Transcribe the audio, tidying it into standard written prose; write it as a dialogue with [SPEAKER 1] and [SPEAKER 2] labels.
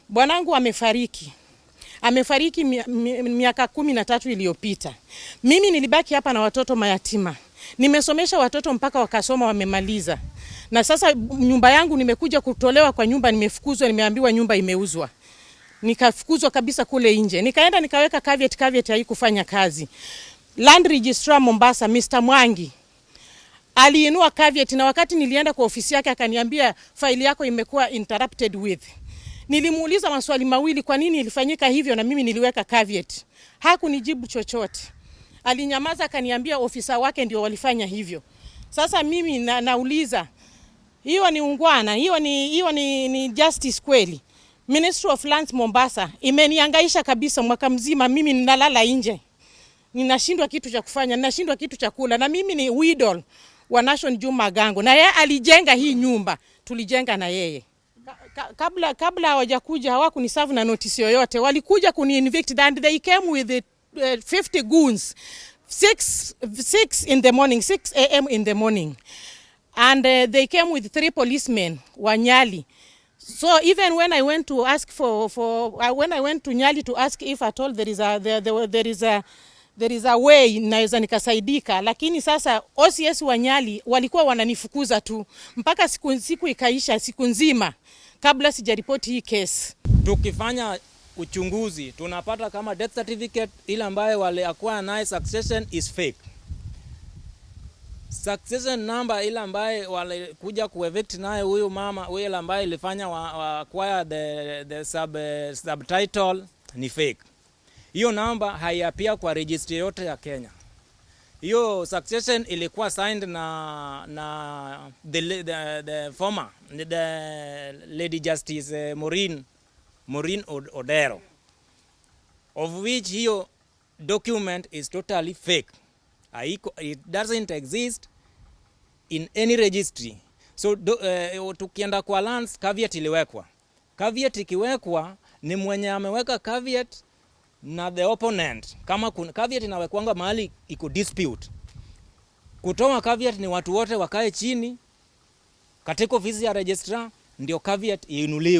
[SPEAKER 1] Bwanangu amefariki. Amefariki miaka 13 iliyopita. Mimi nilibaki hapa na watoto mayatima. Nimesomesha watoto mpaka wakasoma wamemaliza. Na sasa nyumba yangu nimekuja kutolewa kwa nyumba, nimefukuzwa, nimeambiwa nyumba imeuzwa. Nikafukuzwa kabisa kule nje. Nikaenda nikaweka caveat haikufanya kazi. Land Registrar Mombasa Mr. Mwangi aliinua caveat, na wakati nilienda kwa ofisi yake akaniambia faili yako imekuwa interrupted with. Nilimuuliza maswali mawili, kwa nini ilifanyika hivyo, na mimi niliweka caveat. Hakunijibu chochote. Alinyamaza akaniambia ofisa wake ndio walifanya hivyo. Sasa mimi nauliza, hiyo ni ungwana, hiyo ni justice kweli? Ministry of Lands Mombasa imenihangaisha kabisa mwaka mzima, mimi ninalala nje. Ninashindwa kitu cha kufanya, ninashindwa kitu cha kula, na mimi ni widow wa Nation Juma Gango, na yeye alijenga hii nyumba, tulijenga na yeye. Kabla hawajakuja hawakuniserve na notice yoyote. Walikuja kuni-evict and they came with 50 goons. 6 in the morning, 6 a.m. in the morning. And they came with 3 policemen wa Nyali. So even when I went to ask when I went to Nyali to ask if at all there is a way naweza nikasaidika, lakini sasa OCS wa Nyali walikuwa wananifukuza tu mpaka siku ikaisha, siku nzima kabla sijaripoti hii case.
[SPEAKER 2] Tukifanya uchunguzi tunapata kama death certificate ile ambayo wale acquire naye succession is fake. Succession number ile ambayo wale kuja kuevict naye huyu mama, huyo ambaye ilifanya wa acquire the subtitle ni fake. Hiyo namba haiapia kwa registry yote ya Kenya. Hiyo succession ilikuwa signed na the former the Lady Justice Maureen Odero, of which hiyo document is totally fake. It doesn't exist in any registry. So tukienda kwa lands, caveat iliwekwa. Caveat ikiwekwa ni mwenye ameweka caveat na the opponent. Kama caveat inawekwanga mahali iko dispute, kutoa caveat ni watu wote wakae chini katika ofisi ya registrar ndio caveat iinuliwe.